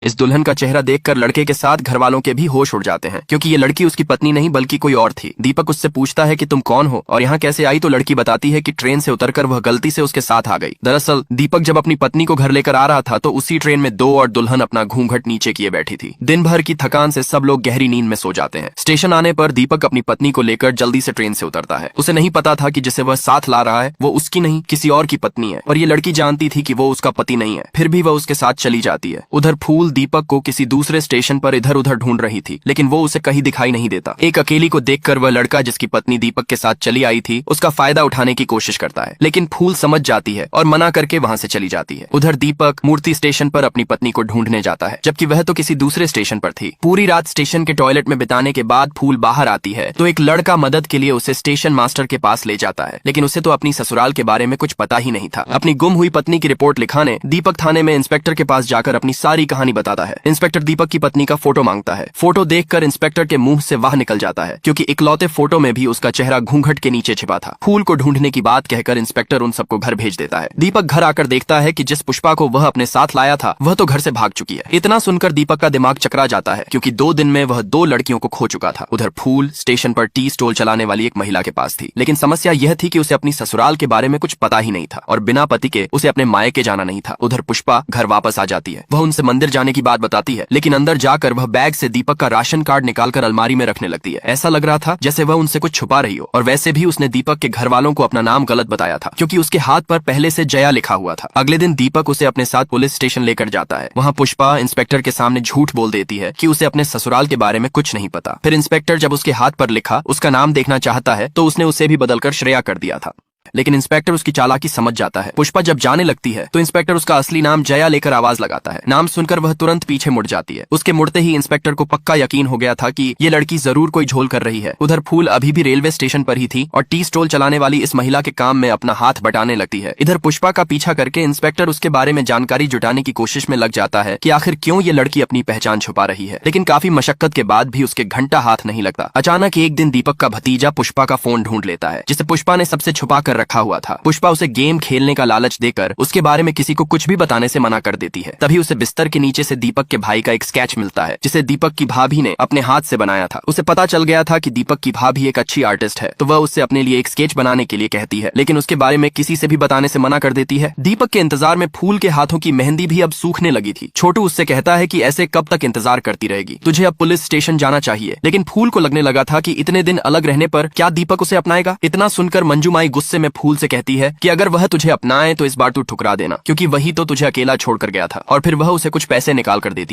इस दुल्हन का चेहरा देखकर लड़के के साथ घर वालों के भी होश उड़ जाते हैं, क्योंकि ये लड़की उसकी पत्नी नहीं बल्कि कोई और थी। दीपक उससे पूछता है कि तुम कौन हो और यहाँ कैसे आई, तो लड़की बताती है कि ट्रेन से उतरकर वह गलती से उसके साथ आ गई। दरअसल दीपक जब अपनी पत्नी को घर लेकर आ रहा था तो उसी ट्रेन में दो और दुल्हन अपना घूंघट नीचे किए बैठी थी। दिन भर की थकान से सब लोग गहरी नींद में सो जाते हैं। स्टेशन आने पर दीपक अपनी पत्नी को लेकर जल्दी से ट्रेन से उतरता है। उसे नहीं पता था कि जिसे वह साथ ला रहा है वो उसकी नहीं किसी और की पत्नी है, और ये लड़की जानती थी कि वो उसका पति नहीं है, फिर भी वह उसके साथ चली जाती है। उधर फूल दीपक को किसी दूसरे स्टेशन पर इधर उधर ढूंढ रही थी, लेकिन वो उसे कहीं दिखाई नहीं देता। एक अकेली को देखकर वह लड़का जिसकी पत्नी दीपक के साथ चली आई थी उसका फायदा उठाने की कोशिश करता है, लेकिन फूल समझ जाती है और मना करके वहां से चली जाती है। उधर दीपक मूर्ति स्टेशन पर अपनी पत्नी को ढूंढने जाता है, जबकि वह तो किसी दूसरे स्टेशन पर थी। पूरी रात स्टेशन के टॉयलेट में बिताने के बाद फूल बाहर आती है तो एक लड़का मदद के लिए उसे स्टेशन मास्टर के पास ले जाता है, लेकिन उसे तो अपनी ससुराल के बारे में कुछ पता ही नहीं था। अपनी गुम हुई पत्नी की रिपोर्ट लिखाने दीपक थाने में इंस्पेक्टर के पास जाकर अपनी सारी कहानी बताता है। इंस्पेक्टर दीपक की पत्नी का फोटो मांगता है। फोटो देखकर इंस्पेक्टर के मुंह से वाह निकल जाता है, क्योंकि इकलौते फोटो में भी उसका चेहरा घूंघट के नीचे छिपा था। फूल को ढूंढने की बात कहकर इंस्पेक्टर उन सबको घर भेज देता है। दीपक घर आकर देखता है कि जिस पुष्पा को वह अपने साथ लाया था वह तो घर से भाग चुकी है। इतना सुनकर दीपक का दिमाग चकरा जाता है, क्योंकि 2 दिन में वह 2 लड़कियों को खो चुका था। उधर फूल स्टेशन पर टी स्टॉल चलाने वाली एक महिला के पास थी, लेकिन समस्या यह थी कि उसे अपनी ससुराल के बारे में कुछ पता ही नहीं था और बिना पति के उसे अपने मायके जाना नहीं था। उधर पुष्पा घर वापस आ जाती है। वह उनसे मंदिर जाने की बात बताती है, लेकिन अंदर जाकर वह बैग से दीपक का राशन कार्ड निकालकर अलमारी में रखने लगती है। ऐसा लग रहा था जैसे वह उनसे कुछ छुपा रही हो, और वैसे भी उसने दीपक के घर वालों को अपना नाम गलत बताया था, क्योंकि उसके हाथ पर पहले से जया लिखा हुआ था। अगले दिन दीपक उसे अपने साथ पुलिस स्टेशन लेकर जाता है। वहाँ पुष्पा इंस्पेक्टर के सामने झूठ बोल देती है कि उसे अपने ससुराल के बारे में कुछ नहीं पता। फिर इंस्पेक्टर जब उसके हाथ पर लिखा उसका नाम देखना चाहता है तो उसने उसे भी बदलकर श्रेया कर दिया था, लेकिन इंस्पेक्टर उसकी चालाकी समझ जाता है। पुष्पा जब जाने लगती है तो इंस्पेक्टर उसका असली नाम जया लेकर आवाज लगाता है। नाम सुनकर वह तुरंत पीछे मुड़ जाती है। उसके मुड़ते ही इंस्पेक्टर को पक्का यकीन हो गया था कि ये लड़की जरूर कोई झोल कर रही है। उधर फूल अभी भी रेलवे स्टेशन पर ही थी और टी स्टॉल चलाने वाली इस महिला के काम में अपना हाथ बटाने लगती है। इधर पुष्पा का पीछा करके इंस्पेक्टर उसके बारे में जानकारी जुटाने की कोशिश में लग जाता है कि आखिर क्यों ये लड़की अपनी पहचान छुपा रही है, लेकिन काफी मशक्कत के बाद भी उसके घंटा हाथ नहीं लगता। अचानक एक दिन दीपक का भतीजा पुष्पा का फोन ढूंढ लेता है, जिसे पुष्पा ने सबसे छुपा कर रखा हुआ था। पुष्पा उसे गेम खेलने का लालच देकर उसके बारे में किसी को कुछ भी बताने से मना कर देती है। तभी उसे बिस्तर के नीचे से दीपक के भाई का एक स्केच मिलता है, जिसे दीपक की भाभी ने अपने हाथ से बनाया था। उसे पता चल गया था कि दीपक की भाभी एक अच्छी आर्टिस्ट है, तो वह उससे अपने लिए एक स्केच बनाने के लिए कहती है, लेकिन उसके बारे में किसी से भी बताने से मना कर देती है। दीपक के इंतजार में फूल के हाथों की मेहंदी भी अब सूखने लगी थी। छोटू उससे कहता है कि ऐसे कब तक इंतजार करती रहेगी, तुझे अब पुलिस स्टेशन जाना चाहिए। लेकिन फूल को लगने लगा था कि इतने दिन अलग रहने पर क्या दीपक उसे अपनाएगा। इतना सुनकर मंजूमाई गुस्से में फूल से कहती है कि अगर वह तुझे अपनाए तो इस बार तू ठुकरा देना, क्योंकि वही तो तुझे अकेला छोड़कर गया था, और फिर वह उसे कुछ पैसे निकाल कर देती है।